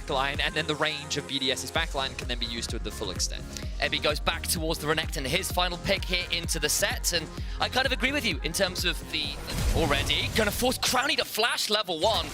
backline, and then the range of BDS's backline can then be used to the full extent. Ebby goes back towards the Renekton, his final pick here into the set, and I kind of agree with you in terms of the already gonna force Crownie to flash level 1.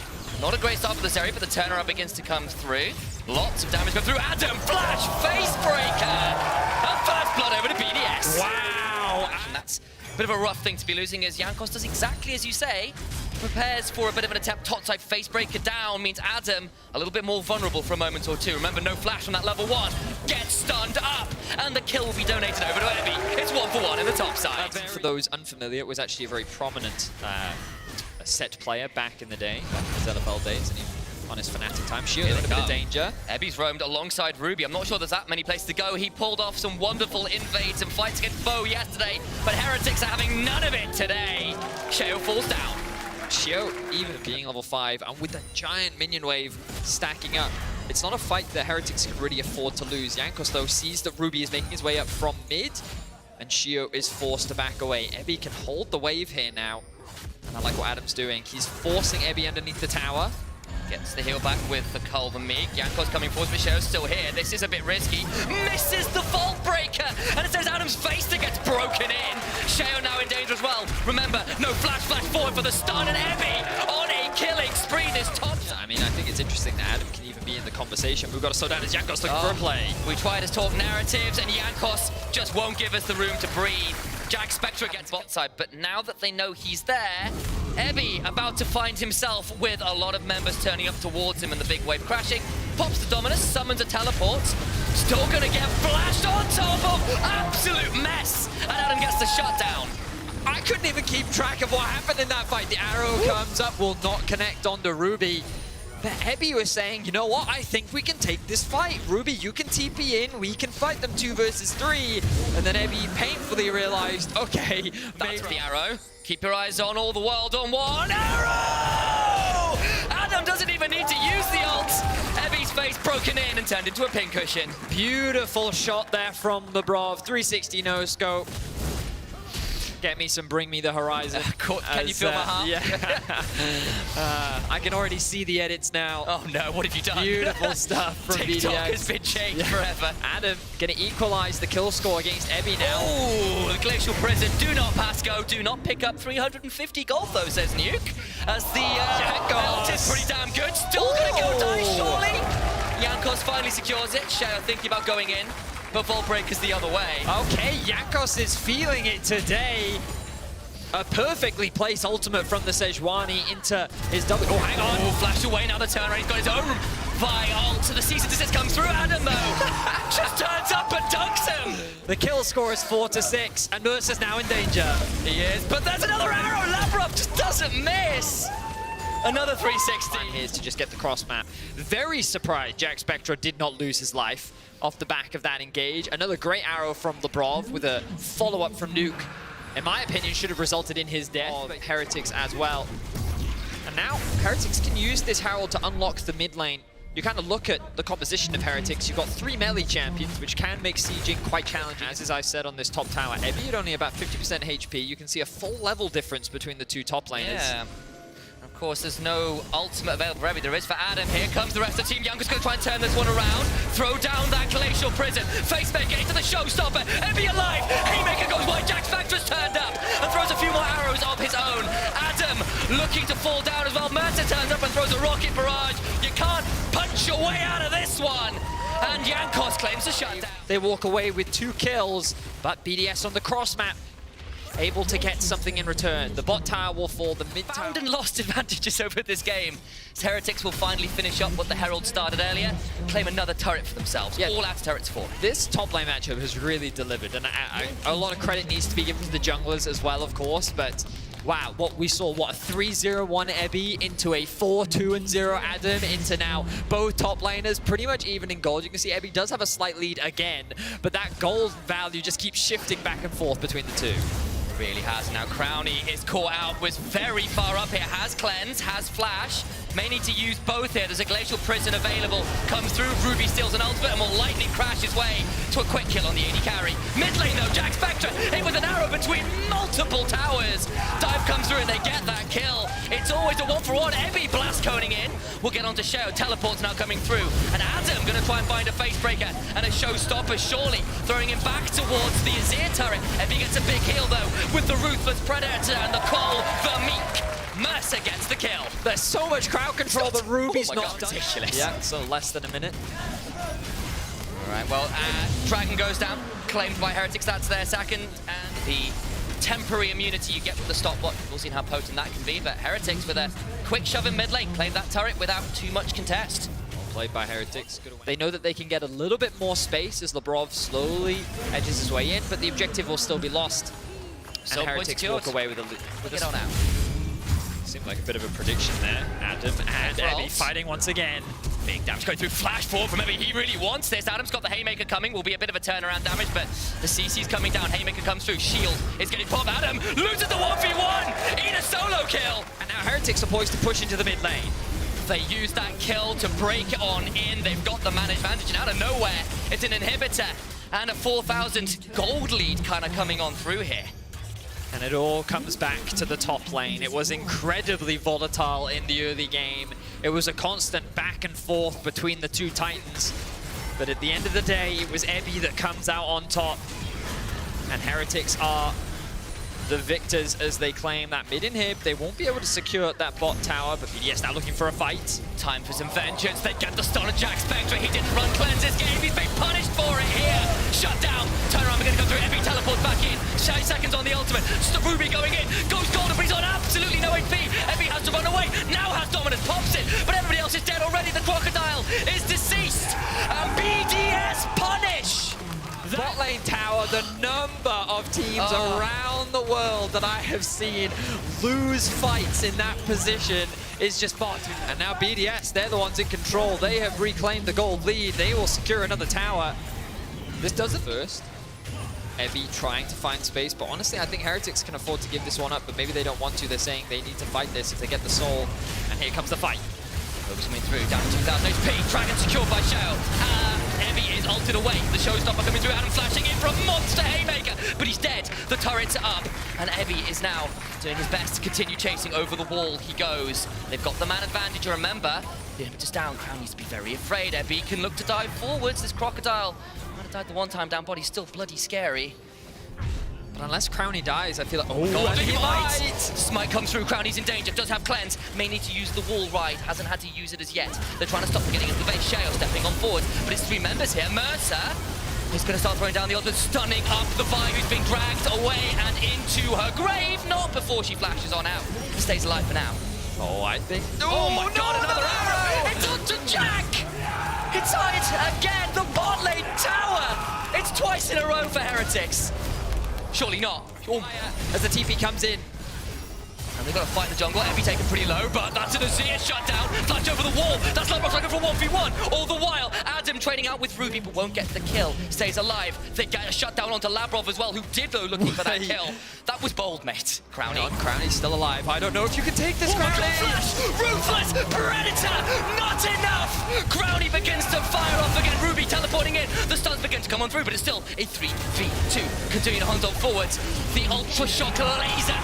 Not a great start for this area, but the turnaround begins to come through. Lots of damage going through. Adam, flash, face breaker, and first blood over to BDS. Wow! And that's a bit of a rough thing to be losing, as Jankos does exactly as you say. Prepares for a bit of an attempt. Top type face breaker down means Adam a little bit more vulnerable for a moment or two. Remember, no flash on that level 1. Gets stunned up, and the kill will be donated over to Ebby. It's 1-for-1 in the top side. For those unfamiliar, it was actually a very prominent set player back in the day, back in his LFL days, and he on his Fnatic time. Shio in a bit of danger. Ebby's roamed alongside Ruby. I'm not sure there's that many places to go. He pulled off some wonderful invades and fights against Foe yesterday, but Heretics are having none of it today. Shio falls down. Shio, even being level 5, and with the giant minion wave stacking up, it's not a fight that Heretics can really afford to lose. Jankos, though, sees that Ruby is making his way up from mid, and Shio is forced to back away. Ebby can hold the wave here now, and I like what Adam's doing. He's forcing Ebby underneath the tower. Gets the heal back with the Culver Meek. Jankos coming forward, but Shio's still here. This is a bit risky. Misses the Vault Breaker, and it says Adam's face that gets broken in. Shio now in danger as well. Remember, no flash forward for the stun, and Ebby on a killing spree this top. I mean, I think it's interesting that Adam can even be in the conversation. We've got to slow down as Jankos looking for a play. We try to talk narratives, and Jankos just won't give us the room to breathe. Jack Spectre gets bot side, but now that they know he's there, Ebby about to find himself with a lot of members turning up towards him and the big wave crashing. Pops the Dominus, summons a teleport. Still gonna get flashed on top of absolute mess, and Adam gets the shutdown. I couldn't even keep track of what happened in that fight. The arrow comes up, will not connect onto Ruby. But Ebby was saying, you know what, I think we can take this fight. Ruby, you can TP in, we can fight them 2 versus 3. And then Ebby painfully realized, okay, that's the arrow. Keep your eyes on all the world on one. Arrow! Adam doesn't even need to use the ult. Ebby's face broken in and turned into a pincushion. Beautiful shot there from the Brov. 360 no scope. Get me some Bring Me the Horizon. Can you feel my heart? Yeah. I can already see the edits now. Oh no, what have you done? Beautiful stuff from TikTok BDS. has been changed forever. Adam gonna equalize the kill score against Ebby now. Oh, the Glacial Prison. Do not pass go. Do not pick up 350 gold though, says Nuke. As the ult is pretty damn good. Still gonna go die, surely. Jankos finally secures it. Shao thinking about going in, but Vault Breaker's the other way. Okay, Jankos is feeling it today. A perfectly placed ultimate from the Sejuani into his double. Oh, hang on. Oh, flash away now the turnaround. He's got his own Vi ult. The cease and desist comes through. Adam, though, just turns up and dunks him. The kill score is 4-6, and Mercer's now in danger. He is, but there's another arrow. Lavrov just doesn't miss. Another 360. Here's to just get the cross map. Very surprised Jack Spectre did not lose his life off the back of that engage. Another great arrow from Lebrov with a follow-up from Nuke. In my opinion, should have resulted in his death, but Heretics as well. And now, Heretics can use this Herald to unlock the mid lane. You kind of look at the composition of Heretics. You've got 3 melee champions, which can make sieging quite challenging. As I said on this top tower, Ebby at only about 50% HP. You can see a full level difference between the 2 top laners. Yeah. Of course, there's no ultimate available for Ebby. There is for Adam. Here comes the rest of the team. Youngest going to try and turn this one around. Throw down that Glacial Prison. Facemaker into the showstopper. Ebby alive. Haymaker goes wide. Jack Spectre's turned up and throws a few more arrows of his own. Adam looking to fall down as well. Mercer turns up and throws a rocket barrage. You can't punch your way out of this one. And Jankos claims the shutdown. They walk away with 2 kills, but BDS on the cross map able to get something in return. The bot tower will fall, the mid tower. Found and lost advantages over this game. As Heretics will finally finish up what the Herald started earlier, claim another turret for themselves. Yeah. All out turrets for them. This top lane matchup has really delivered, and a lot of credit needs to be given to the junglers as well, of course, but wow, what we saw, what, a 3-0-1 Ebby into a 4-2-0 Adam into now both top laners pretty much even in gold. You can see Ebby does have a slight lead again, but that gold value just keeps shifting back and forth between the 2. really has. Now Crowny is caught out, was very far up here, has cleanse, has flash, may need to use both here. There's a glacial prison available, comes through, Ruby steals an ultimate and will lightning crash his way to a quick kill on the AD carry. Mid lane though, Jack Spectre hit with an arrow between multiple towers. Dive comes through and they get that kill. It's always a 1-for-1. Heavy blast coning in. We'll get on to Sheo. Teleport's now coming through. And Adam gonna try and find a face breaker and a showstopper, surely throwing him back towards the Azir turret. If he gets a big heal though, with the Ruthless Predator and the Call, the Meek. Mercer gets the kill. There's so much crowd control that Ruby's not done. Ridiculous. Yeah, so less than a minute. All right, well, Dragon goes down, claimed by Heretics. That's their second, and the temporary immunity you get with the stopwatch. We'll see how potent that can be, but Heretics with a quick shove in mid lane, claim that turret without too much contest. Well played by Heretics. They know that they can get a little bit more space as Labrov slowly edges his way in, but the objective will still be lost. So and Heretics walk away with a Get on out. Seemed like a bit of a prediction there. Adam and Ebby fighting once again. Big damage going through, flash forward from Ebby. He really wants this. Adam's got the Haymaker coming. Will be a bit of a turnaround damage, but the CC's coming down. Haymaker comes through. Shield is getting popped. Adam loses the 1v1. Eat a solo kill. And now Heretics are poised to push into the mid lane. They use that kill to break on in. They've got the man advantage, and out of nowhere, it's an inhibitor and a 4,000 gold lead kind of coming on through here. And it all comes back to the top lane. It was incredibly volatile in the early game. It was a constant back and forth between the two Titans. But at the end of the day, it was Ebby that comes out on top. And Heretics are the victors as they claim that mid inhib. They won't be able to secure that bot tower, but BDS now looking for a fight. Time for some vengeance. They get the stun on Jack Spectre. He didn't run cleanse this game. He's been punished for it here. Shut down. Turn around. We're going to go through. Ebby teleports back in. 6 seconds on the ultimate. Ruby going in. Goes golden, but he's on absolutely no HP. Ebby has to run away. Now has dominance. Pops it. But everybody else is dead already. The crocodile is deceased. And BDS punish. Bot lane tower, the number of teams around the world that I have seen lose fights in that position is just bot. And now BDS, they're the ones in control. They have reclaimed the gold lead. They will secure another tower. This does it first. Ebby trying to find space, but honestly, I think Heretics can afford to give this one up, but maybe they don't want to. They're saying they need to fight this if they get the soul. And here comes the fight. Focus coming through, down to 2,000 HP. Dragon secured by Sheo. Ebby is ulted away. The showstopper coming through. Adam flashing in for a monster Haymaker, but he's dead. The turret's up, and Ebby is now doing his best to continue chasing over the wall. He goes. They've got the man advantage. Remember, the impetus down. Crown needs to be very afraid. Ebby can look to dive forwards. This crocodile might have died the one time down, body's still bloody scary. But unless Crowny dies, I feel like, he might! Smite comes through, Crowny's in danger, does have cleanse, may need to use the wall right, hasn't had to use it as yet. They're trying to stop him getting into the base. Sheo stepping on forward, but it's 3 members here. Mercer is going to start throwing down the ultimate, stunning up the Vi, who's being dragged away and into her grave. Not before she flashes on out. Stays alive for now. Oh, I think... Oh my god, another arrow! It's onto Jack! It's on it again, the bot lane tower! It's twice in a row for Heretics. Surely not. As the TP comes in. And they've got to fight the jungle. Ebby taken pretty low, but that's an Azir shutdown. Flash over the wall. That's Labrov looking for 1v1. All the while, Adam trading out with Ruby, but won't get the kill. Stays alive. They get a shutdown onto Labrov as well, who did though looking for that kill. That was bold, mate. Crowny. Crowny's still alive. I don't know if you can take this, Crowny. Flash! Ruthless Predator! Not enough! Crowny begins to fire off again. Ruby teleporting in. The stuns begin to come on through, but it's still a 3v2. Continuing to hunt on forwards. The Ultra Shock Laser.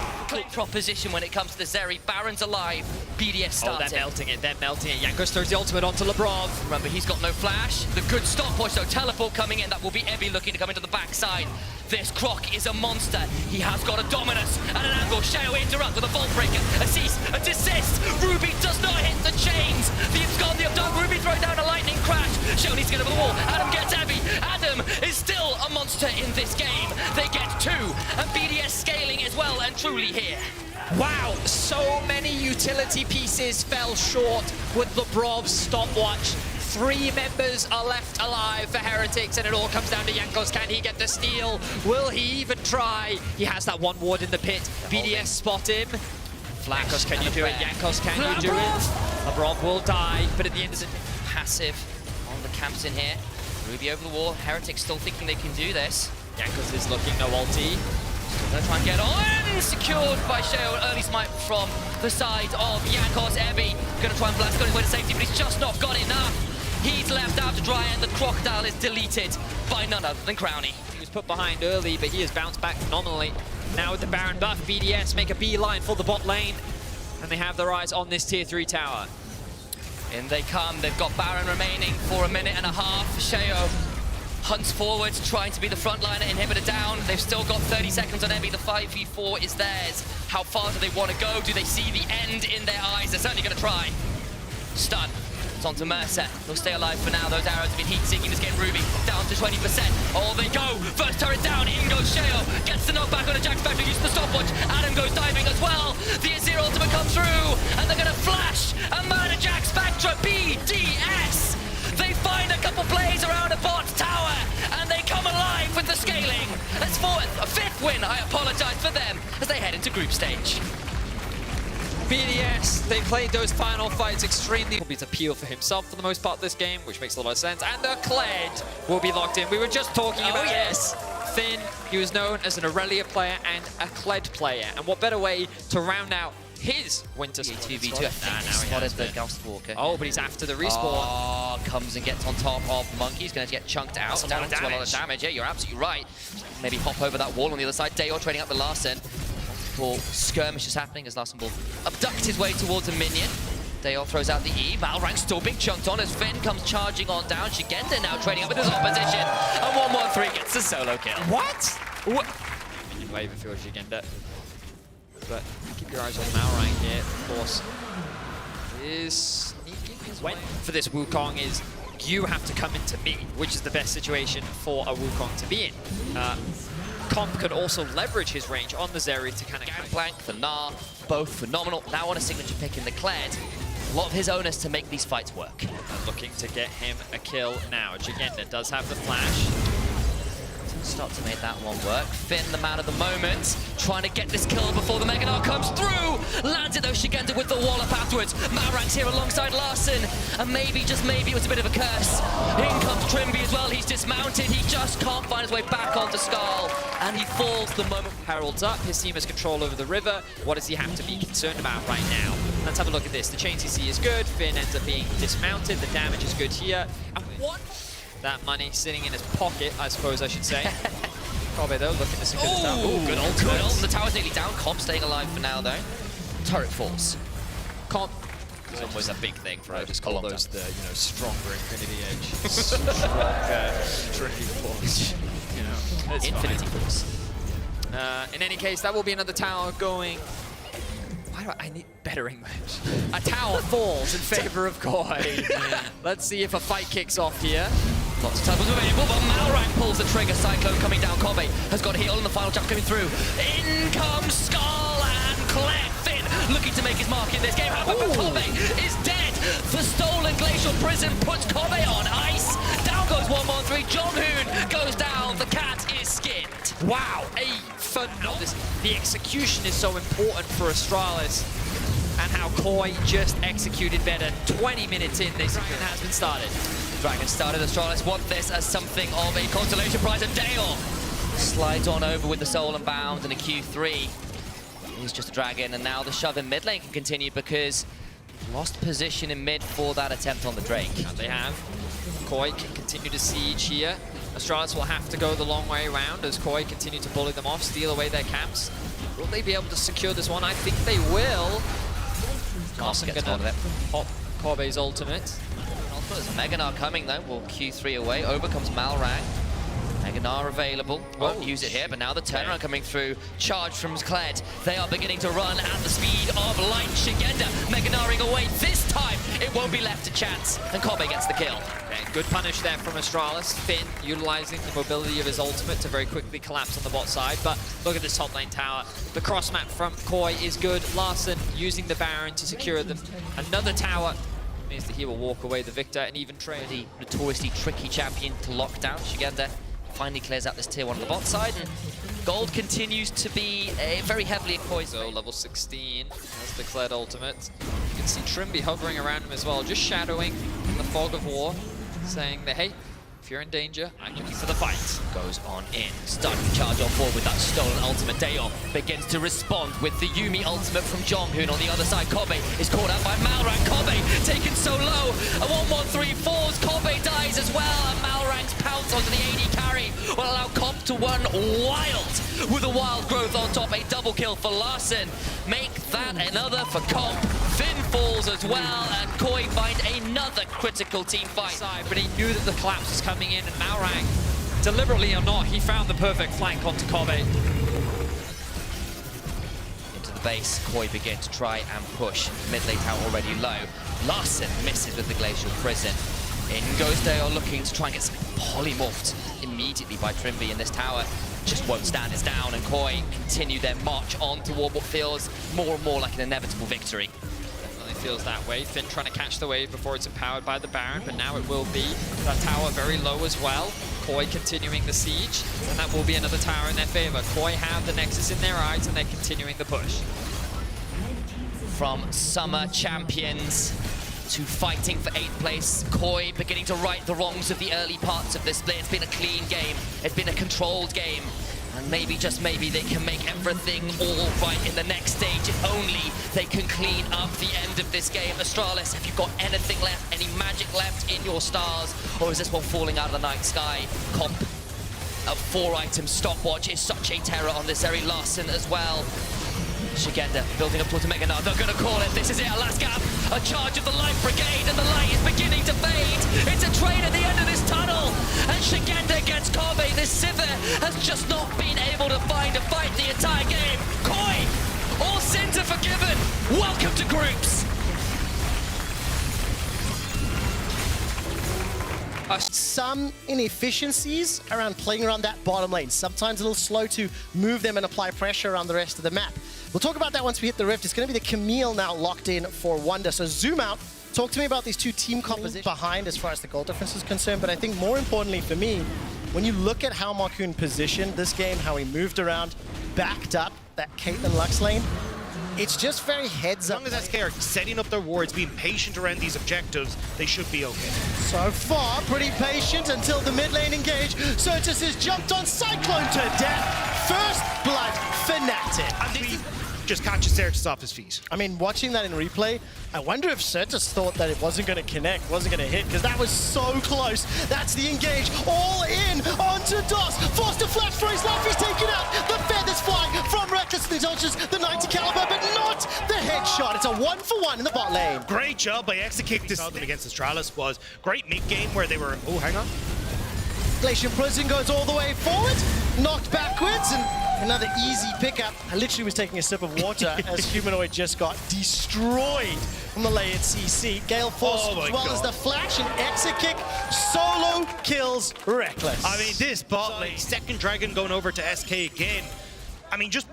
Proposition when it comes to the Zeri. Baron's alive. BDS starting. Oh, they're melting it. They're melting it. Jankos throws the ultimate onto Labrov. Remember, he's got no flash. The good stopwatch, though. Teleport coming in. That will be Ebby looking to come into the backside. This Croc is a monster. He has got a dominus and an angle. Sheo interrupt with a vault breaker. A cease, a desist. Ruby does not hit the chains. The abscond, the abduct. Ruby throwing down a lightning crash. Sheo needs to get over the wall. Adam gets Ebby. Adam is still a monster in this game. They get 2, and BDS scaling as well and truly here. Wow, so many utility pieces fell short with Labrov's stopwatch. 3 members are left alive for Heretics, and it all comes down to Jankos. Can he get the steal? Will he even try? He has that 1 ward in the pit. BDS spot him. Jankos, can you do it? Jankos, can you do it? Labrov will die, but at the end of the day, passive on the camps in here. Ruby over the wall. Heretics still thinking they can do this. Jankos is looking, no ulti. Gonna try and get on, secured by Sheo. Early smite from the side of Yakos. Ebby gonna try and blast, got his way to safety, but he's just not got enough. He's left out to dry, and the Crocodile is deleted by none other than Crownie. He was put behind early, but he has bounced back phenomenally. Now with the Baron buff, BDS make a beeline for the bot lane, and they have their eyes on this tier 3 tower. In they come. They've got Baron remaining for a minute and a half. Sheo hunts forward, trying to be the frontliner, inhibitor down. They've still got 30 seconds on Ebby. The 5v4 is theirs. How far do they want to go? Do they see the end in their eyes? They're certainly going to try. Stun. It's on to Mercer. They'll stay alive for now. Those arrows have been heat-seeking. This game, Ruby down to 20%. Oh, they go. First turret down. In goes Sheo. Gets the knockback on a Jack Spectre. Uses the stopwatch. Adam goes diving as well. The Azir ultimate comes through. And they're going to flash a murder Jack Spectre. BDS. They find a couple plays around a bot tower. And they come alive with the scaling. That's a fifth win. I apologize for them as they head into group stage. BDS, they played those final fights extremely. Will be to appeal for himself for the most part this game, which makes a lot of sense. And the Kled will be locked in. We were just talking about this. Finn, he was known as an Aurelia player and a Kled player. And what better way to round out his winter 2v2. Now he spotted the Ghost Walker. Oh, but he's after the respawn. Oh, comes and gets on top of the Monkey. He's going to get chunked out. That's a lot of damage. A lot of damage. Yeah, you're absolutely right. Maybe hop over that wall on the other side. Dayor trading up with Larson. Skirmish is happening as Larson will abduct his way towards a minion. Dayor throws out the E. Malrang still being chunked on as Finn comes charging on down. Shigenda now trading up with his opposition. And 113 gets a solo kill. What? Minion wave if you're Shigenda. But keep your eyes on Malrang here, of course. Is sneaking his way. For this Wukong is you have to come into me, which is the best situation for a Wukong to be in. Comp could also leverage his range on the Zeri to kind of Gangplank, the Gnar, both phenomenal. Now on a signature pick in the Kled. A lot of his onus to make these fights work. And looking to get him a kill now. Jigenda does have the flash. Start to make that one work. Finn, the man of the moment, trying to get this kill before the Mega Gnar comes through. Lands it though, Shigenda with the wall up afterwards. Malrang's here alongside Larson. And maybe, just maybe, it was a bit of a curse. In comes Trimby as well. He's dismounted. He just can't find his way back onto Skull. And he falls the moment Herald's up. His team has control over the river. What does he have to be concerned about right now? Let's have a look at this. The chain CC is good. Finn ends up being dismounted. The damage is good here. And what? That money sitting in his pocket, I suppose I should say. Probably though, looking to secure the tower. Ooh, good ult. Good ult. The tower's nearly down. Comp staying alive for now though. Turret falls. Comp is always a big thing for I just call those the, stronger Infinity Edge. Stronger Tricky Force. Infinity Force. In any case, that will be another tower going. Why do I need better English? A tower falls in favor of Koi. Let's see if a fight kicks off here. Lots of tables available, but Malrang pulls the trigger. Cyclone coming down. Kobe has got a heal, and the final jump coming through. In comes Skull and Kled. Finn looking to make his mark in this game. However, Kobe is dead. The stolen glacial prison puts Kobe on ice. Down goes 113. Jonghoon goes down. The cat is skinned. Wow, a phenomenal. The execution is so important for Astralis. And how Koi just executed better. 20 minutes in, this Dragon has been started. Dragon started. Astralis want this as something of a consolation prize. And Dayor slides on over with the Soul and Bound and a Q3. He's just a Dragon, and now the shove in mid lane can continue because lost position in mid for that attempt on the Drake. And they have. Koi can continue to siege here. Astralis will have to go the long way around as Koi continue to bully them off, steal away their camps. Will they be able to secure this one? I think they will. Carson gets hold of it. Pop Corbe's ultimate. There's Mega Gnar coming though. Will Q3 away. Over comes Malrang. Mega Gnar available. Won't use it here, but now the turnaround coming through. Charge from Kled. They are beginning to run at the speed of light. Shigenda Mega Gnaring away. This time it won't be left to chance. And Kobe gets the kill. Okay, good punish there from Astralis. Finn utilizing the mobility of his ultimate to very quickly collapse on the bot side. But look at this top lane tower. The cross map from Koi is good. Larson using the Baron to secure them. Another tower means that he will walk away the victor and even trade. The notoriously tricky champion to lock down. Shigenda finally clears out this tier 1 on the bot side, and gold continues to be very heavily poised. So level 16 has the Kled ultimate. You can see Trimby hovering around him as well, just shadowing in the fog of war, saying that, hey, If you're in danger, I can for the fight. Goes on in, starting to charge on board with that stolen ultimate. Dayo begins to respond with the Yuumi ultimate from Jonghoon. On the other side, Kobe is caught out by Malrang. Kobe taken so low. A 1-1-3 falls. Kobe dies as well. And Malrang's pounce onto the AD carry will allow Comp to run wild with a wild growth on top. A double kill for Larssen. Make that another for Comp. Finn falls as well, and Koi find another critical team fight. But he knew that the collapse was coming in, and Malrang, deliberately or not, he found the perfect flank onto Kobe. Into the base, Koi begin to try and push. Mid lane tower already low. Larssen misses with the Glacial Prison. In goes Dayo, looking to try and get something polymorphed immediately by Trimby in this tower. Just won't stand his down, and Koi continue their march on toward what feels more and more like an inevitable victory. Feels that way. Finn trying to catch the wave before it's empowered by the Baron, but now it will be that tower very low as well. Koi continuing the siege, and that will be another tower in their favor. Koi have the Nexus in their eyes, and they're continuing the push. From summer champions to fighting for 8th place, Koi beginning to right the wrongs of the early parts of this split. It's been a clean game. It's been a controlled game. And maybe, just maybe, they can make everything all right in the next stage if only they can clean up the end of this game. Astralis, have you got anything left, any magic left in your stars? Or is this one falling out of the night sky? Comp, a 4-item stopwatch is such a terror on this very Larssen as well. Shigenda building up towards a Mega Nut. They're going to call it. This is it, a last gap. A charge of the Light Brigade, and the light is beginning to fade. It's a train at the end of this tunnel. And Shigenda gets Kobe. This Sivir has just not been able to find a fight the entire game. Koi, all sins are forgiven. Welcome to groups. Some inefficiencies around playing around that bottom lane. Sometimes a little slow to move them and apply pressure around the rest of the map. We'll talk about that once we hit the Rift. It's going to be the Camille now locked in for Wonder. So zoom out. Talk to me about these two team compositions behind as far as the goal difference is concerned. But I think more importantly for me, when you look at how Markoon positioned this game, how he moved around, backed up that Caitlyn Lux lane, it's just very heads up. As long as SK are setting up their wards, being patient around these objectives, they should be okay. So far, pretty patient until the mid lane engage. Certus has jumped on Cyclone to death. First blood, Fnatic. And he just catches Certus off his feet. I mean, watching that in replay, I wonder if Certus thought that it wasn't going to connect, wasn't going to hit, because that was so close. That's the engage, all in onto DOS. Forced to flash for his life, he's taken out. The feathers flying from Reckless Indulgence, the 90 caliber, but not the headshot. It's a 1-for-1 in the bot lane. Great job by Exekick. This against Astralis was great mid-game where they were, oh, hang on. Glacial Prison goes all the way forward, knocked backwards, and another easy pickup. I literally was taking a sip of water as Humanoid just got destroyed from the layered CC. Gale Force as well as the flash, and Exekick solo kills Reckless. I mean, this bot lane, second dragon going over to SK again. I mean, just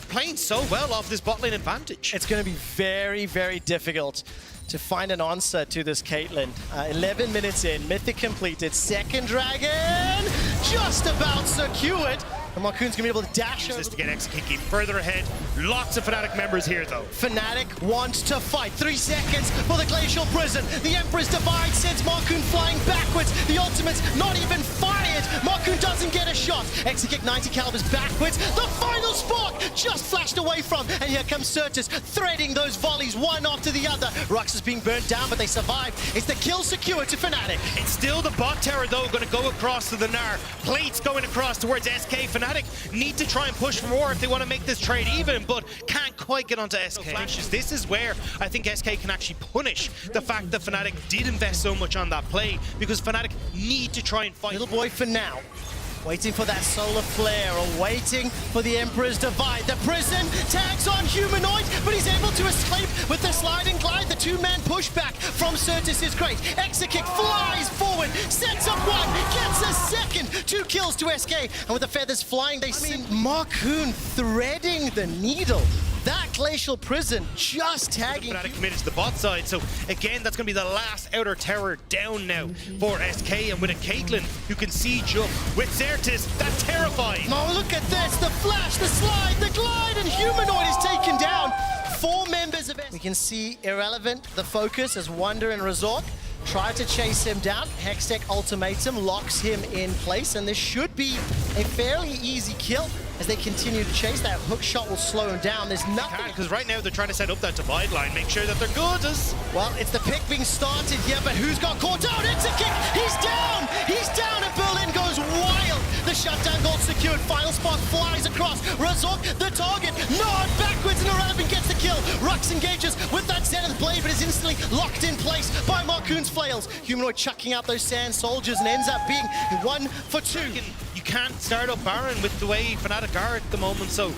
playing so well off this bot lane advantage. It's going to be very, very difficult to find an answer to this Caitlyn. 11 minutes in, Mythic completed, second dragon just about secured. And Markoon's gonna be able to dash over this to get Exekick further ahead. Lots of Fnatic members here though. Fnatic wants to fight. 3 seconds for the Glacial Prison. The Emperor's Divide sends Markoon flying backwards. The ultimate's not even fired. Markoon doesn't get a shot. Exekick 90 calibers backwards. The final spark just flashed away from. And here comes Certus threading those volleys one after the other. Rux is being burnt down, but they survive. It's the kill secure to Fnatic. It's still the bot tower though, gonna go across to the Gnar. Plates going across towards SK. Fnatic need to try and push for more if they want to make this trade even, but can't quite get onto SK. This is where I think SK can actually punish the fact that Fnatic did invest so much on that play, because Fnatic need to try and fight. Little boy for now. Waiting for that solar flare, or waiting for the Emperor's Divide. The Prison tags on Humanoid, but he's able to escape with the slide and glide. The two-man pushback from Certus is great. Exekick flies forward, sets up one, gets a second. 2 kills to SK, and with the feathers flying, they see Markoon threading the needle. That Glacial Prison just tagging. Fnatic committed to the bot side, so again, that's going to be the last outer tower down now for SK, and with a Caitlyn who can siege up with Certus, that's terrifying. Oh, look at this, the flash, the slide, the glide, and Humanoid is taken down. 4 members of SK. We can see Irrelevant, the focus, as Wonder and Resort try to chase him down. Hextech ultimatum locks him in place, and this should be a fairly easy kill as they continue to chase. That hook shot will slow him down. There's nothing. Because right now they're trying to set up that divide line, make sure that they're good as... Well, it's the pick being started here, but who's got caught out? It's a kick. He's down. He's down, and Berlin goes wild. The shutdown goal secured. Final spot flies across. Razork, the target, nod backwards, and Irrelevant gets the kill. Rux engages with that Zenith Blade, but is instantly locked in place by Marcoon's flails. Humanoid chucking out those Sand Soldiers and ends up being 1 for 2. You can't start up Baron with the way Fnatic are at the moment, so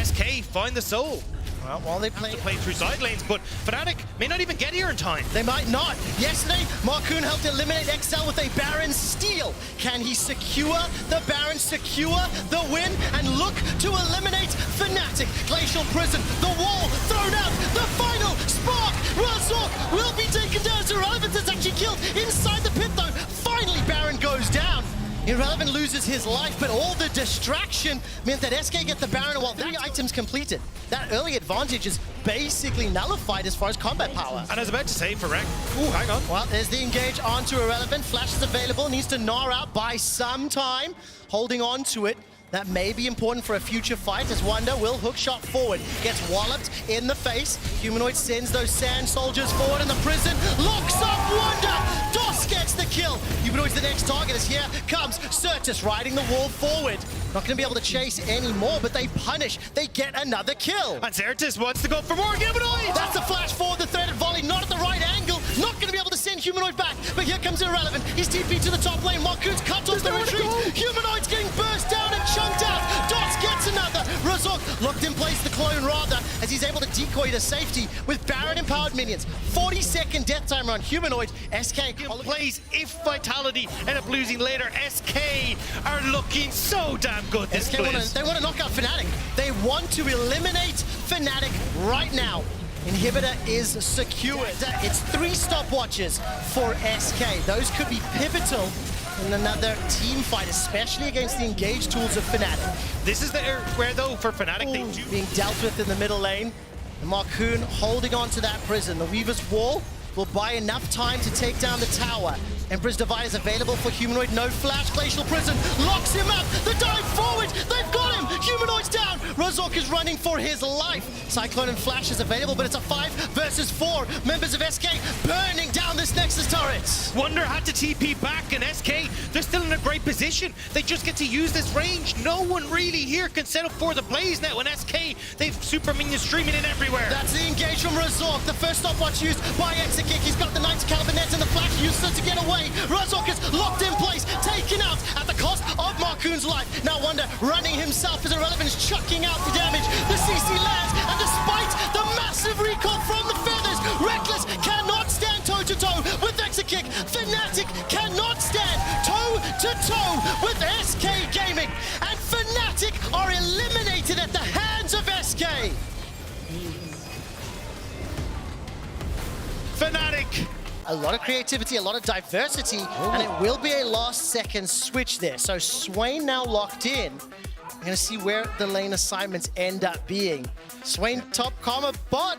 SK find the soul. Well, while they To play through side lanes, but Fnatic may not even get here in time. They might not. Yesterday, Marcoon helped eliminate XL with a Baron steal. Can he secure the Baron, secure the win, and look to eliminate Fnatic? Glacial Prison, the wall thrown out, the final spark. Razork will be taken down. Irrelevant is actually killed inside the pit, though. Finally, Baron goes down. Irrelevant loses his life, but all the distraction meant that SK get the Baron while 3 items completed. That early advantage is basically nullified as far as combat power. And I was about to say for Rek, ooh, hang on. Well, there's the engage onto Irrelevant. Flash is available, needs to gnaw out by some time. Holding on to it. That may be important for a future fight as Wonder will hook shot forward. Gets walloped in the face. Humanoid sends those Sand Soldiers forward and the Prison locks up Wonder. Dos gets the kill. Humanoid's the next target as here comes Certus riding the wall forward. Not going to be able to chase anymore, but they punish. They get another kill. And Certus wants to go for more Humanoid. That's a flash forward, the threaded volley, not at the right angle. Not going to be able to send Humanoid back, but here comes Irrelevant. He's TP to the top lane. Marcoon's cut off the retreat. Humanoid's getting burst down and chunked out. Dots gets another. Razork locked in place, the clone rather, as he's able to decoy to safety with Baron empowered minions. 40-second death timer on Humanoid. SK Plays if Vitality end up losing later. SK are looking so damn good this SK Blizz. they want to knock out Fnatic. They want to eliminate Fnatic right now. Inhibitor is secured. It's 3 stopwatches for SK. Those could be pivotal in another team fight, especially against the engaged tools of Fnatic. This is the where though for Fnatic they do Being dealt with in the middle lane. And Marcoon holding on to that Prison. The Weaver's Wall will buy enough time to take down the tower. Emperor's Divide is available for Humanoid. No flash. Glacial Prison locks him up. The dive forward. They've got him. Humanoid's down. Razork is running for his life. Cyclone and Flash is available, but it's a 5 versus 4. Members of SK burning down this Nexus turret. Wonder had to TP back, and SK, they're still in a great position. They just get to use this range. No one really here can set up for the Blaze now, and SK, they've super minions streaming in everywhere. That's the engage from Razork. The first stopwatch used by Exekick. He's got the Knights Caliber Nets and the Flash used to get away. Razork is locked in place, taken out at the cost of Marcoon's life. Now Wonder running himself as Irrelevant is chucking out the damage. The CC lands, and despite the massive recall from the Feathers, Reckless cannot stand toe-to-toe with Exekick. Fnatic cannot stand toe-to-toe with SK Gaming. And Fnatic are eliminated at the hands of SK. Fnatic. A lot of creativity, a lot of diversity, and it will be a last-second switch there. So Swain now locked in. We're going to see where the lane assignments end up being. Swain top comma bot.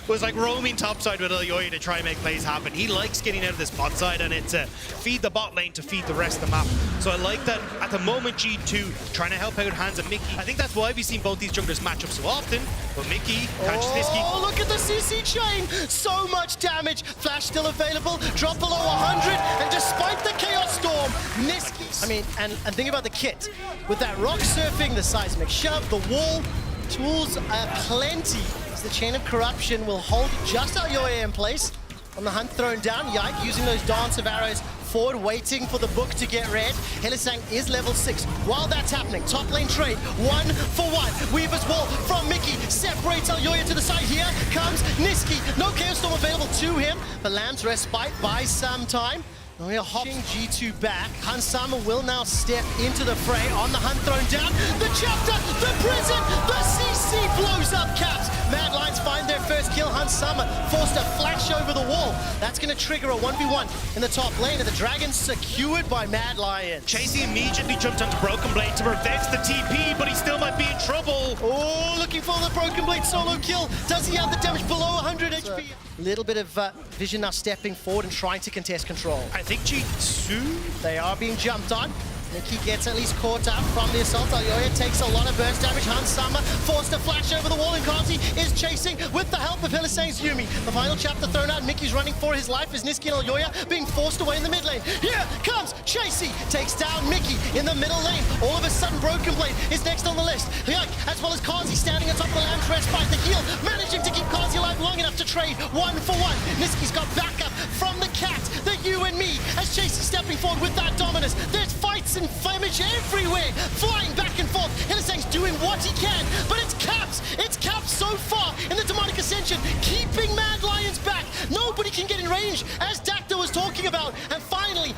Was like roaming topside with Elyoya to try and make plays happen. He likes getting out of this bot side, and it's feed the bot lane to feed the rest of the map. So I like that at the moment G2 trying to help out Hans and Mickey. I think that's why we've seen both these junglers match up so often. But Mickey catches Niski. Oh, look at the CC chain. So much damage. Flash still available. Drop below 100. And despite the Chaos Storm, Niski. I mean, and think about the kit. With that rock surfing, the seismic shove, the wall, tools are plenty. As the Chain of Corruption will hold just Elyoya in place. On the hunt thrown down, Yike using those Dance of Arrows forward, waiting for the book to get read. Helisang is level 6. While that's happening, top lane trade, 1 for 1. Weaver's Wall from Mickey separates Elyoya to the side. Here comes Niski. No Chaos Storm available to him, but lands respite by some time. We are hopping G2 back. Hansama will now step into the fray. On the hunt, thrown down. The chapter, the prison, the CC blows up Caps. Mad Lions find their first kill. Hansama forced a flash over the wall. That's going to trigger a 1v1 in the top lane, and the Dragon's secured by Mad Lions. Chasey immediately jumped onto Broken Blade to prevent the TP, but he still might be in trouble. Oh, looking for the Broken Blade solo kill. Does he have the damage below 100 HP? Little bit of vision now stepping forward and trying to contest control. I think G2? They are being jumped on. Nicky gets at least caught up from the assault. Alyoya takes a lot of burst damage. Hansama forced a flash over the wall, and Kazi is chasing with the help of Hilisang's Yuumi. The final chapter thrown out. Mickey's running for his life as Niski and Alyoya being forced away in the mid lane. Here comes Chasey, takes down Mickey in the middle lane. All of a sudden, Broken Blade is next on the list. Yike, as well as Kazi standing on top of the Lamb's Respite. The heal, managing to keep Kazi alive long enough to trade 1-for-1. Niski's got backup from the cat, the you and me, as Chasey stepping forward with that dominance. There's fights and damage everywhere, flying back and forth. Hilisang's doing what he can, but it's Caps. It's Caps so far in the Demonic Ascension, keeping Mad Lions back. Nobody can get in range, as Dacta was talking about. And finally,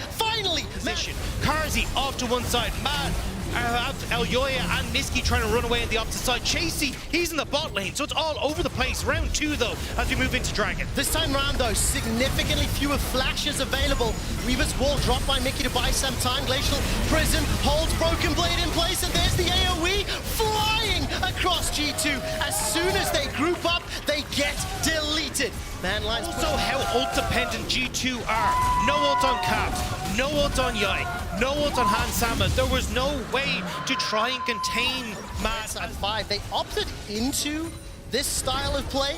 Position. Karzi off to one side. Mad. Alyoya and Niski trying to run away on the opposite side. Chasey, he's in the bot lane, so it's all over the place. Round 2, though, as we move into Dragon. This time around, though, significantly fewer flashes available. Reaver's wall dropped by Mickey to buy some time. Glacial Prism holds Broken Blade in place, and there's the AoE flying across G2. As soon as they group up, they get deleted. Man Lions. Also, how ult dependent G2 are. No ult on Caps, no ult on Yai, no ult on Hansama. There was no way to try and contain Mad. At 5, they opted into this style of play,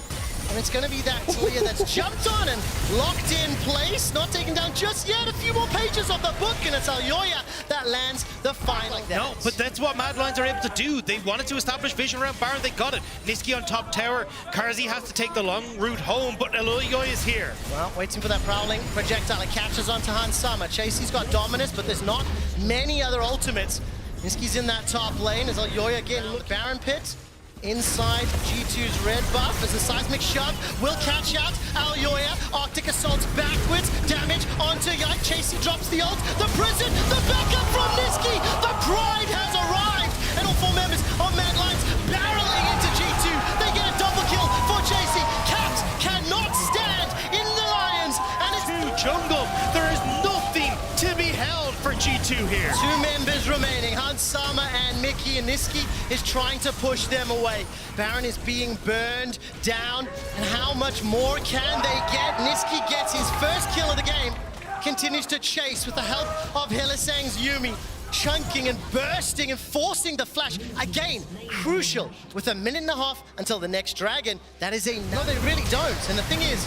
and it's going to be that Talia that's jumped on and locked in place, not taken down just yet. A few more pages of the book, and it's Alyoya that lands the final. No, but that's what Mad Lions are able to do. They wanted to establish vision around Baron, they got it. Niski on top tower, Karzi has to take the long route home, but Alyoya is here. Well, waiting for that prowling projectile. It catches onto Hansama. Chasey's got dominance, but there's not many other ultimates. Niski's in that top lane as Alyoya again. Look, Baron Pit inside G2's red buff as the seismic shove will catch out Alyoya. Arctic assaults backwards, damage onto Yike. Chasey drops the ult. The prison, the backup from Niski. The Pride has arrived, and all 4 members of Mad Lions barreling into G2. They get a double kill for Chasey. Caps cannot stand in the Lions, and it's Jungle. There is nothing to be held for G2 here. 2 members remaining. Hansama and Mickey, and Niski is trying to push them away. Baron is being burned down, and how much more can they get? Niski gets his first kill of the game, continues to chase with the help of Hilisang's Yuumi, chunking and bursting and forcing the flash. Again, crucial with 1.5 minutes until the next Dragon. That is a no, they really don't. And the thing is,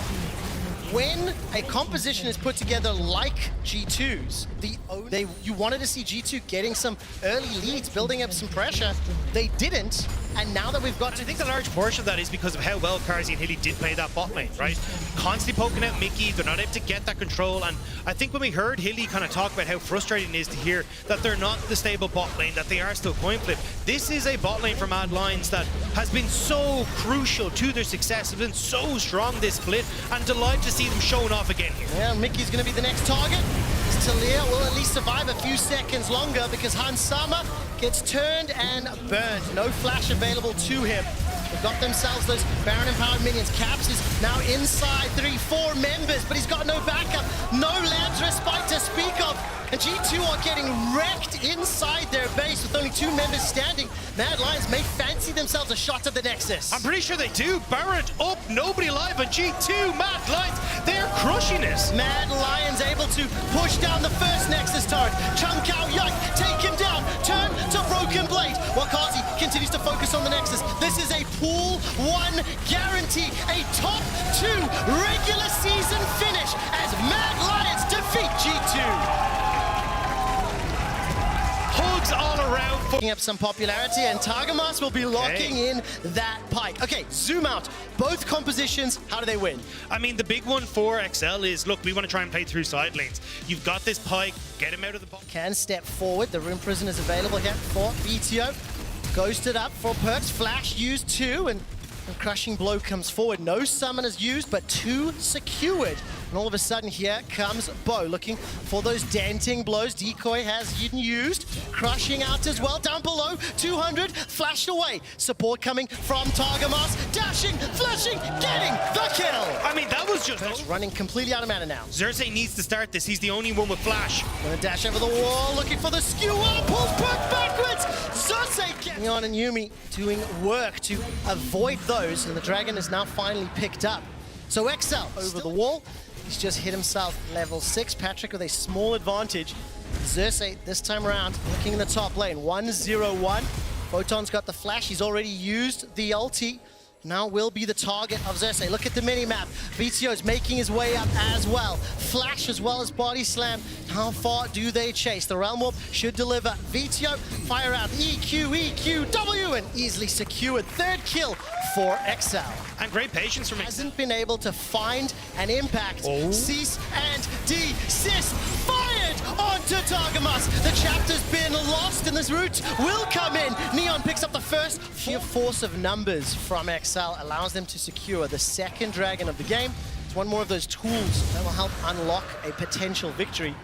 when a composition is put together like G2's, you wanted to see G2 getting some early leads, building up some pressure. They didn't, and now that we've got to... I think a large portion of that is because of how well Karzi and Hilly did play that bot lane, right? Constantly poking out Mickey, they're not able to get that control, and I think when we heard Hilly kind of talk about how frustrating it is to hear that they're not the stable bot lane, that they are still coin flip, this is a bot lane for Mad Lions that has been so crucial to their success, has been so strong this split, and delighted to see them showing off again here. Yeah, Mickey's going to be the next target. Talia will at least survive a few seconds longer because Hansama gets turned and burned. No flash available to him. They've got themselves those Baron-empowered minions. Caps is now inside 3-4 members, but he's got no backup. No Lamb's Respite to speak of. And G2 are getting wrecked inside their base with only 2 members standing. Mad Lions may fancy themselves a shot at the Nexus. I'm pretty sure they do. Baron up, nobody alive on G2. Mad Lions, they're crushing it. Mad Lions able to push down the first Nexus turret. Chunk out Yike, take him down, turn to Broken Blade. While Kazi continues to focus on the Nexus. This is a pool 1 guarantee, a top 2 regular season finish as Mad Lions defeat G2. Hugs all around. Picking up some popularity, and Targamas will be locking in that pike. Okay, zoom out. Both compositions, how do they win? I mean, the big one for XL is, look, we want to try and play through side lanes. You've got this pike, get him out of the box. Can step forward. The Rune Prison is available here for BTO. Ghosted up for perks. Flash used 2, and And Crushing Blow comes forward. No summoners used, but 2 secured. And all of a sudden, here comes Bo, looking for those denting blows. Decoy has been used. Crushing out as well, down below. 200, flashed away. Support coming from Targamas. Dashing, flashing, getting the kill. I mean, that was just... Perks running completely out of mana now. Xerxes needs to start this. He's the only one with flash. Gonna dash over the wall, looking for the skewer. Pulls Perk backwards. Xerxes gets... Neon and Yuumi doing work to avoid those. And the dragon is now finally picked up. So XL over the wall. He's just hit himself level 6. Patrick with a small advantage. Xerxes this time around looking in the top lane. 1-0-1. Photon's got the flash. He's already used the ulti. Now will be the target of Xerxes. Look at the mini-map. VTO's making his way up as well. Flash as well as Body Slam. How far do they chase? The Realm Warp should deliver. VTO, fire out. EQ, W, and easily secured. 3rd kill for XL. And great patience from Hasn't been able to find an impact. Cease and desist. Fired onto Targamas. The chapter's been lost and this route will come in. Neon picks up the first. Sheer force of numbers from XL allows them to secure the 2nd dragon of the game. It's one more of those tools that will help unlock a potential victory.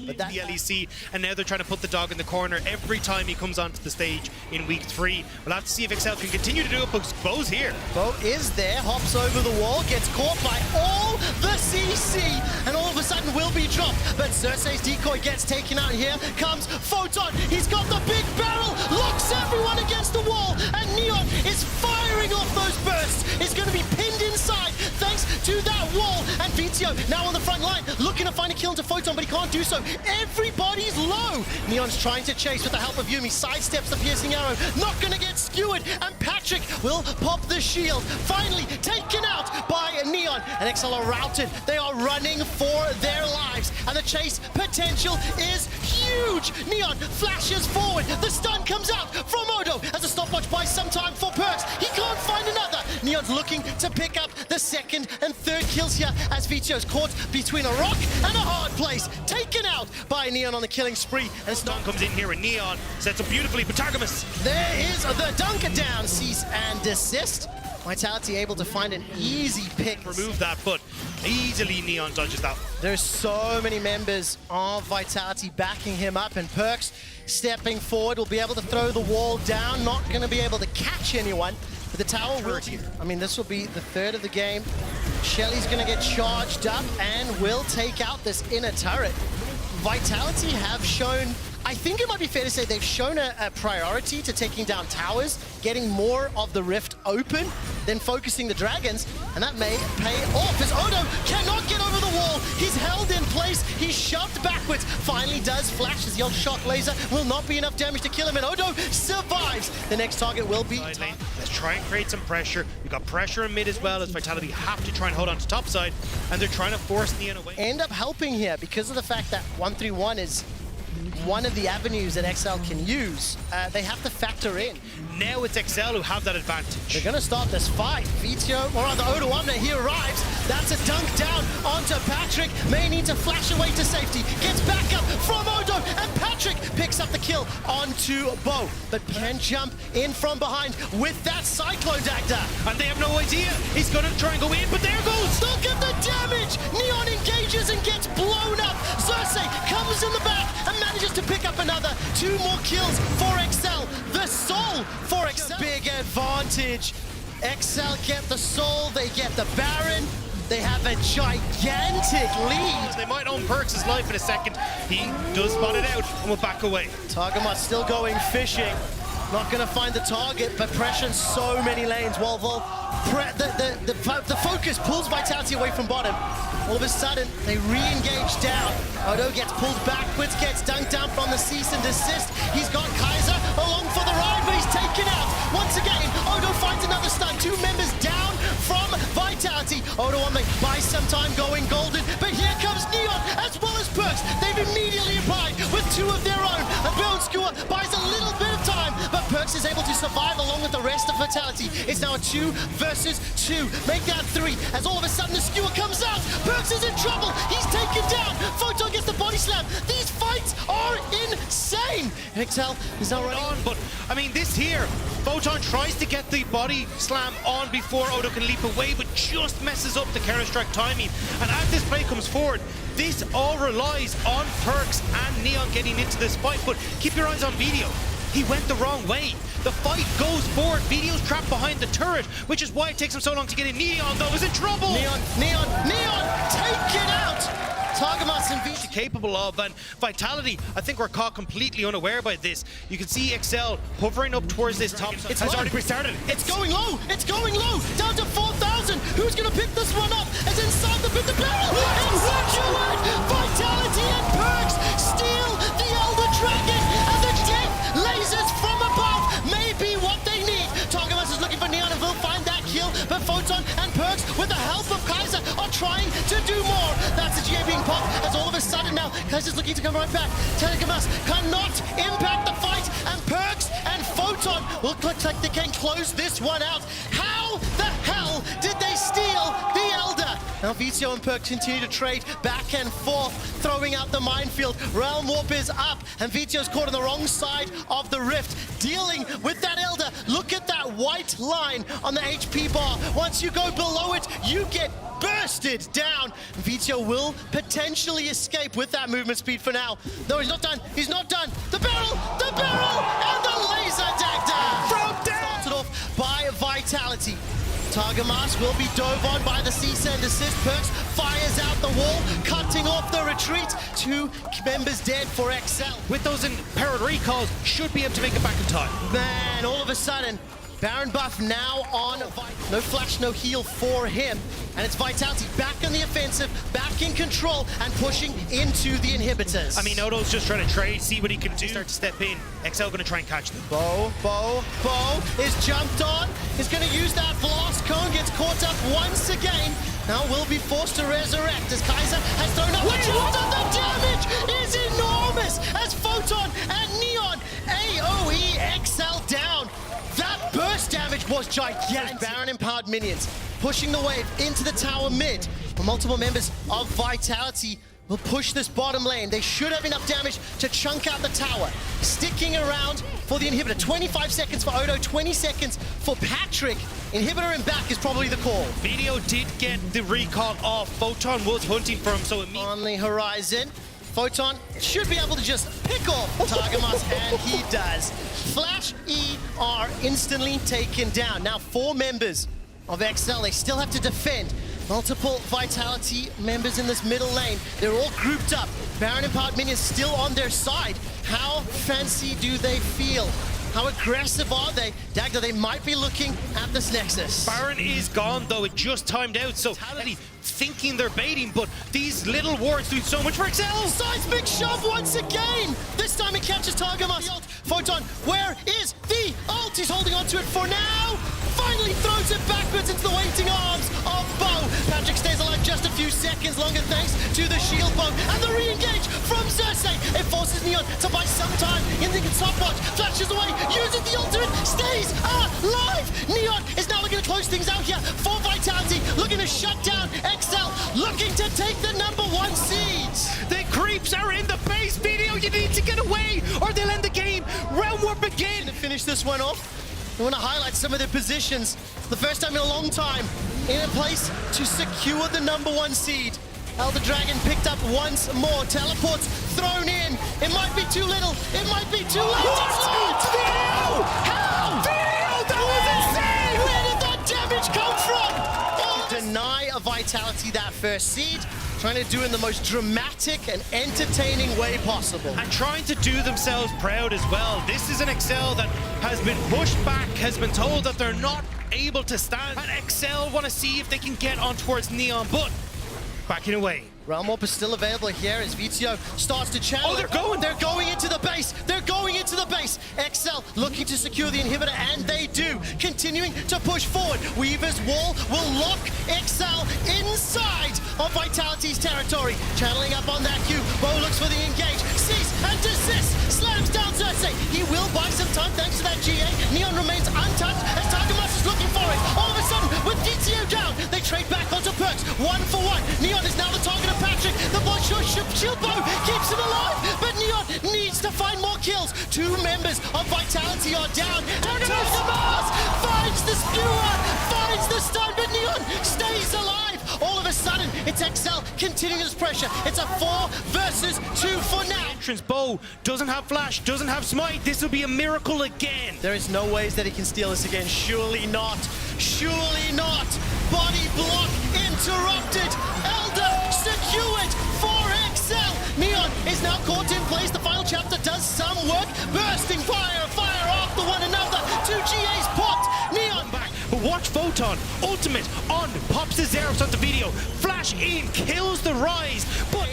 But that the LEC, and now they're trying to put the dog in the corner every time he comes onto the stage in week 3. We'll have to see if XL can continue to do it, but Bo's here. Bo is there, hops over the wall, gets caught by all the CC, and all of a sudden will be dropped. But Xerxes' decoy gets taken out. Here comes Photon. He's got the big barrel, locks everyone against the wall, and Neon is firing off those bursts. Is going to be pinned inside thanks to that wall. And VTO now on the front line, looking to find a kill into Photon, but he can't do so. Everybody's low. Neon's trying to chase with the help of Yuumi. Sidesteps the piercing arrow. Not going to get skewered. And Patrick will pop the shield. Finally taken out by Neon. And XL are routed. They are running for their lives. And the chase potential is huge. Neon flashes forward. The stun comes out from Odo as a stopwatch buys some time for Perks. He can't find another. Neon's looking to pick up the 2nd and 3rd kills here as VTO's caught between a rock and a hard place. Taken out by Neon on the killing spree. And Stun comes in here and Neon sets up beautifully, but Targamas. there is the dunker down. Cease and desist. Vitality able to find an easy pick. Remove that, but easily Neon dodges that. There's so many members of Vitality backing him up, and Perks stepping forward will be able to throw the wall down. Not going to be able to catch anyone. But the tower will be, I mean, this will be the 3rd of the game. Shelly's going to get charged up and will take out this inner turret. Vitality have shown, I think it might be fair to say they've shown a priority to taking down towers, getting more of the rift open, then focusing the dragons, and that may pay off as Odo cannot get over the wall. He's held in place. He's shoved backwards. Finally does flash as the old shock laser will not be enough damage to kill him, and Odo survives. The next target will be... Let's try and create some pressure. We've got pressure in mid as well, as Vitality have to try and hold on to top side, and they're trying to force Neon away. End up helping here because of the fact that 131 is one of the avenues that XL can use. They have to factor in. Now it's XL who have that advantage. They're going to start this fight. VTO, or rather Odo Omna, he arrives. That's a dunk down onto Patrick. May need to flash away to safety. Gets back up from Odo, and Patrick picks up the kill onto Bo. But can jump in from behind with that Cyclone Dagda. And they have no idea. He's going to try and go in, but there goes. Look at the damage. Neon engages and gets blown up. Xerxes comes in the back and manages to pick up another. 2 more kills for XL. The soul for XL. Big advantage. XL get the soul, they get the Baron. They have a gigantic lead. They might own Perks' life in a second. He does spot it out and will back away. Targamas still going fishing. Not going to find the target, but pressure in so many lanes. Volvo, the focus pulls Vitality away from bottom. All of a sudden, they re-engage down. Odo gets pulled backwards, gets dunked down from the cease and desist. He's got Kaiser along for the ride, but he's taken out. Once again, Odo finds another stun. 2 members down from Vitality. Odo on the buy some time going golden, but here comes Neon as well as Perks. They've immediately applied with 2 of their own. A Bone Skewer buys a little bit of time, but Perks is able to survive along with the rest of Vitality. It's now a 2 versus 2. Make that 3 as all of a sudden the Skewer comes out. Perks is in trouble. He's taken down. Photon gets the body slam. These fights are insane. insane. XL is now running on, but I mean, this here, Photon tries to get the body slam on before Odo can leap away, but just messes up the counter-strike timing. And as this play comes forward, this all relies on Perkz and Neon getting into this fight, but keep your eyes on Video. He went the wrong way. The fight goes forward. Video's trapped behind the turret, which is why it takes him so long to get in. Neon, though, is in trouble. Neon, take it out. Targamas and Vito Capable of, and Vitality, I think we're caught completely unaware by this. You can see XL hovering up towards this top. It's has low. already restarted. It's going low. It's going low. Down to 4,000. Who's going to pick this one up? As inside the barrel. Infatuate. Vitality and Perkz steal the Elder Dragon, and the death lasers from above may be what they need. Targamas is looking for Neon and will find that kill, but Photon and Perkz, with the help of Kaiser, are trying to do more. That's the GA being popped, as all of a sudden now Kaiser's looking to come right back. Targamas cannot impact the fight, and Perkz and Photon will look like they can close this one out. How the hell did they steal the Elder? Now Vito and Perkz continue to trade back and forth, throwing out the minefield. Realm Warp is up, and Vito's caught on the wrong side of the rift, dealing with that Elder. Look at that white line on the HP bar. Once you go below it, you get bursted down. Vito will potentially escape with that movement speed for now. No, he's not done. He's not done. The barrel, and the laser dagger. Thrown down. Started off by Vitality. Targamas will be dove on by the cease and desist. Perkz fires out the wall, cutting off the retreat. 2 members dead for XL. With those imperiled recalls, should be able to make it back in time. Man, all of a sudden, Baron buff now on Vite. No flash, no heal for him. And it's Vitality back on the offensive, back in control, and pushing into the inhibitors. I mean, Odo's just trying to trade, see what he can do. Start to step in. XL going to try and catch them. Bo is jumped on. He's going to use that blast cone, gets caught up once again. Now will be forced to resurrect as Kaiser has thrown up the jump, and the damage is enormous as Photon and Neon AoE XL down. That burst damage was gigantic. Baron empowered minions pushing the wave into the tower mid. Multiple members of Vitality will push this bottom lane. They should have enough damage to chunk out the tower. Sticking around for the inhibitor. 25 seconds for Odo, 20 seconds for Patrick. Inhibitor and back is probably the call. Video did get the recall off. Photon was hunting for him, so it means on the horizon. Photon should be able to just pick off Targamas, and he does. Flash E are instantly taken down. Now 4 members of XL, they still have to defend. Multiple Vitality members in this middle lane. They're all grouped up. Baron and Part Minions still on their side. How fancy do they feel? How aggressive are they? Dagda, they might be looking at this Nexus. Baron is gone, though. It just timed out, so thinking they're baiting, but these little wards do so much for XL. Seismic shove once again. This time it catches Targamas. Photon, where is the ult? He's holding on to it for now. Finally throws it backwards into the waiting arms of Bo. Patrick stays alive just a few seconds longer thanks to the shield bomb and the re-engage from Cersei. It forces Neon to buy some time in the stopwatch. Flashes away, uses the ultimate, stays alive. Neon is now looking to close things out here for Vitality, looking to shut down XL, looking to take the #1 seed. The creeps are in the base. Video, you need to get away or they'll end the game. Realm Warp again. To finish this one off, I want to highlight some of their positions. The first time in a long time in a place to secure the #1 seed. Elder Dragon picked up once more. Teleports thrown in. It might be too little. It might be too late. Video! How? Video! That was insane! Where did that damage come from? Oh. Deny a Vitality that first seed. Trying to do it in the most dramatic and entertaining way possible. And trying to do themselves proud as well. This is an XL that has been pushed back, has been told that they're not able to stand. And XL want to see if they can get on towards Neon, but backing away. Realm Warp is still available here as Vito starts to channel. Oh, they're going! They're going into the base! They're going into the base! XL looking to secure the inhibitor, and they do. Continuing to push forward. Weaver's wall will lock XL inside of Vitality's territory. Channeling up on that Q. Bo looks for the engage. Cease and desist! Slams down Cersei. He will buy some time thanks to that GA. Neon remains untouched as Targamas is looking for it. All of a sudden, with DTO down, they trade back onto Perkz. 1 for 1. Neon is now the target of Patrick. The blood shield bow keeps him alive, but Neon needs to find more kills. 2 members of Vitality are down. And Mars finds the skewer, finds the stun, but Neon stays alive. All of a sudden, it's XL continuing this pressure. It's a 4 versus 2 for now. Entrance Bow doesn't have flash, doesn't have smite. This will be a miracle again. There is no ways that he can steal this again. Surely not. Surely not. Body block interrupted. Elder secured for XL. Neon is now caught in place. The final chapter does some work. Bursting fire after one another. 2 GAs popped. Neon Back. But watch Photon. Ultimate on. Pops the Xerath onto video. Flash in. Kills the Rise. But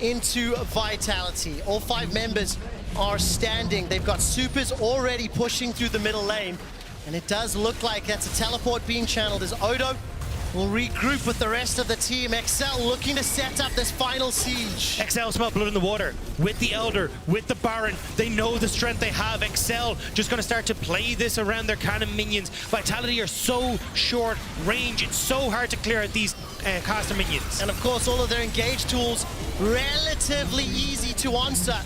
into Vitality. All 5 members are standing. They've got supers already pushing through the middle lane. And it does look like that's a teleport being channeled as Odo will regroup with the rest of the team. XL looking to set up this final siege. XL smell blood in the water with the Elder, with the Baron. They know the strength they have. XL just going to start to play this around their cannon minions. Vitality are so short range. It's so hard to clear out these caster minions. And of course, all of their engage tools relatively easy to answer.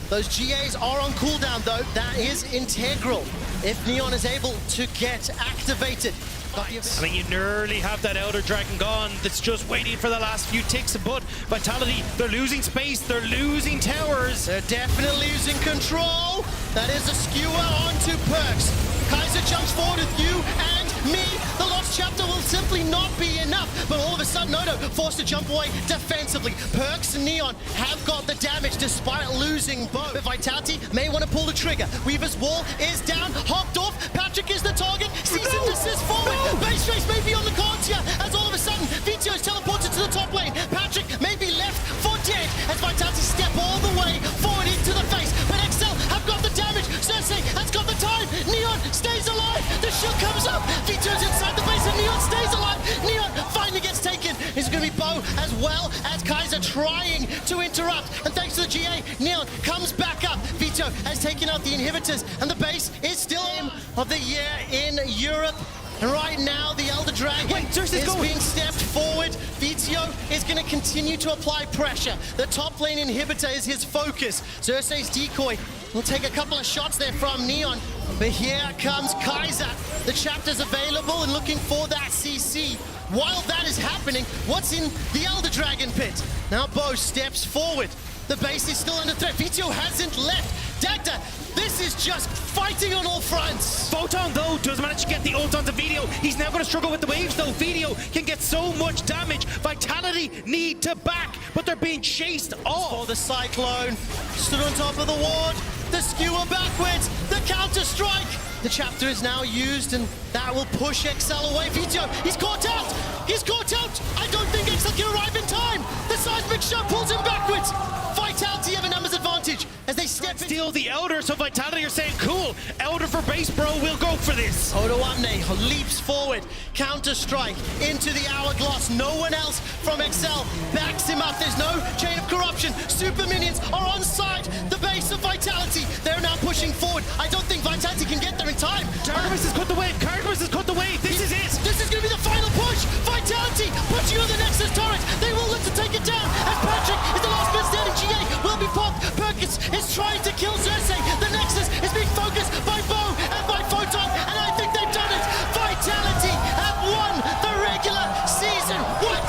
Those GAs are on cooldown though. That is integral if Neon is able to get activated. I mean, you nearly have that Elder Dragon gone. That's just waiting for the last few ticks. But Vitality, they're losing space. They're losing towers. They're definitely losing control. That is a skewer onto Perks. Kaiser jumps forward with you and me. The lost chapter will simply not be enough. But all of a sudden, Odo forced to jump away defensively. Perks and Neon have got the damage despite losing both. But Vitality may want to pull the trigger. Weaver's wall is down, hopped off. Patrick is the target. Cease and desist forward. Base race may be on the cards here. As all of a sudden, Vito is teleported to the top lane. Patrick may be left for dead as Vitality step all the way forward into the face. But XL have got the damage. Cersei has got the time. Neon stays alive. The shield comes up. Vito's inside the base and Neon stays alive. Neon finally gets taken. It's going to be Bo as well as Kaiser trying to interrupt. And thanks to the GA, Neon comes back up. Vito has taken out the inhibitors and the base is still in of the year in Europe. And right now, the Elder Dragon is being stepped forward. Vito is going to continue to apply pressure. The top lane inhibitor is his focus. Cersei's decoy will take a couple of shots there from Neon. But here comes Kaiser. The chapter's available and looking for that CC. While that is happening, what's in the Elder Dragon pit? Now Bo steps forward. The base is still under threat. Vito hasn't left. Dagda, this is just fighting on all fronts. Photon, though, does manage to get the ult onto Video. He's now going to struggle with the waves, though. Video can get so much damage. Vitality need to back, but they're being chased off. For the Cyclone, stood on top of the ward. The skewer backwards. The counter-strike. The chapter is now used, and that will push XL away. Vito, he's caught out. He's caught out. I don't think XL can arrive in time. The seismic shot pulls him backwards. Vitality have a numbers advantage as they step in. Steal the Elder, so Vitality are saying, cool, Elder for base, bro, we'll go for this. Odoamne leaps forward, counter-strike into the hourglass. No one else from XL backs him up. There's no chain of corruption. Super minions are on side. The base of Vitality, they're now pushing forward. I don't think Vitality can get there in time. Cardamus has cut the wave. Cardamus has cut the wave. This is it. This is going to be the final push. Vitality pushing on the Nexus turret. They will look to take it down as Patrick is the last man standing. GA will be popped. Perkins is trying to kill Cersei. The Nexus is being focused by Bo and by Photon, and I think they've done it. Vitality have won the regular season. What?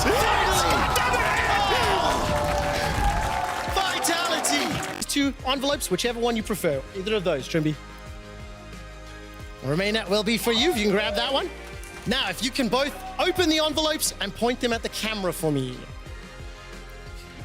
Finally! Oh. Vitality. 2 envelopes, whichever one you prefer. Either of those, Trimby. Remainder will be for you if you can grab that one. Now, if you can both open the envelopes and point them at the camera for me.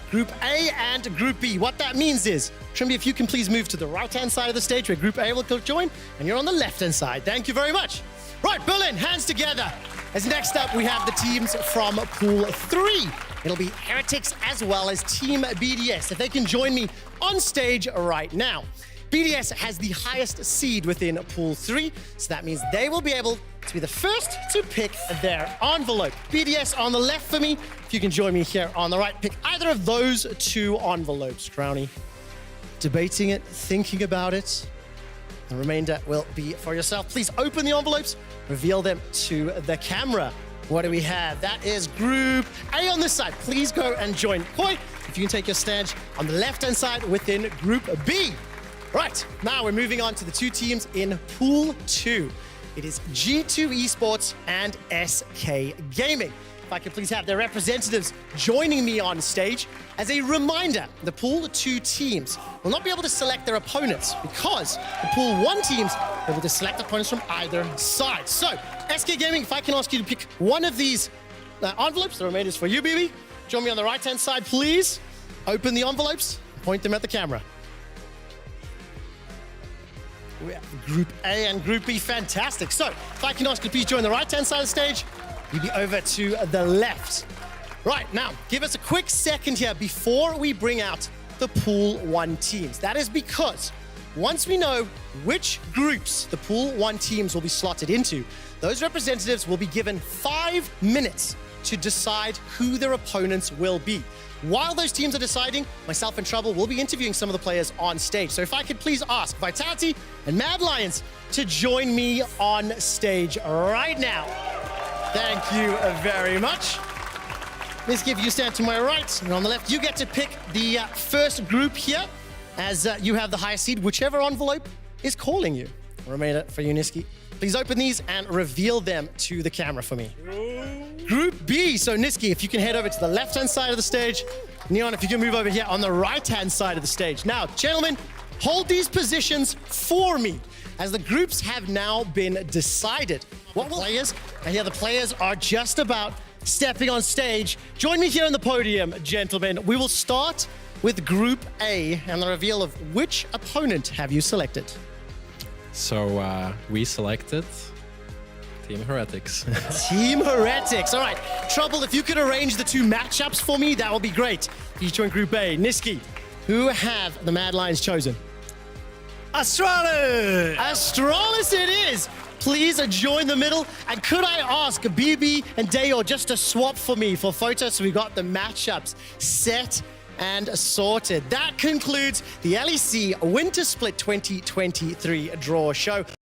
Group A and Group B. What that means is, Trimby, if you can please move to the right-hand side of the stage where Group A will join, and you're on the left-hand side. Thank you very much. Right, Berlin, hands together. As next up, we have the teams from Pool 3. It'll be Heretics as well as Team BDS. If they can join me on stage right now. BDS has the highest seed within Pool 3, so that means they will be able to be the first to pick their envelope. BDS on the left for me. If you can join me here on the right, pick either of those 2 envelopes, Crowny. Debating it, thinking about it. The remainder will be for yourself. Please open the envelopes, reveal them to the camera. What do we have? That is Group A on this side. Please go and join Koi if you can take your stand on the left-hand side within Group B. Right, now we're moving on to the two teams in Pool 2. It is G2 Esports and SK Gaming. If I could please have their representatives joining me on stage. As a reminder, the Pool 2 teams will not be able to select their opponents because the Pool 1 teams are able to select opponents from either side. So, SK Gaming, if I can ask you to pick one of these envelopes, the remainder is for you, BB. Join me on the right-hand side, please. Open the envelopes, point them at the camera. We have Group A and Group B, fantastic. So, if I can ask you to please join the right-hand side of the stage, you'll be over to the left. Right, now, give us a quick second here before we bring out the Pool 1 teams. That is because once we know which groups the Pool 1 teams will be slotted into, those representatives will be given 5 minutes to decide who their opponents will be. While those teams are deciding, myself and Trouble will be interviewing some of the players on stage. So if I could please ask Vitality and Mad Lions to join me on stage right now. Thank you very much. Let's give you stand to my right, and on the left, you get to pick the first group here, as you have the highest seed, whichever envelope is calling you. Remainder for you, Niski. Please open these and reveal them to the camera for me. Group B, so Niski, if you can head over to the left-hand side of the stage. Neon, if you can move over here on the right-hand side of the stage. Now, gentlemen, hold these positions for me, as the groups have now been decided. What players? And here the players are just about stepping on stage. Join me here on the podium, gentlemen. We will start with Group A and the reveal of which opponent have you selected. So we selected Team Heretics. Team Heretics. All right. Trouble, if you could arrange the two matchups for me, that would be great. Please join Group A. Niski, who have the Mad Lions chosen? Astralis! Astralis it is! Please join the middle. And could I ask BB and Dayor just to swap for me for photos so we got the matchups set and sorted. That concludes the LEC Winter Split 2023 draw show.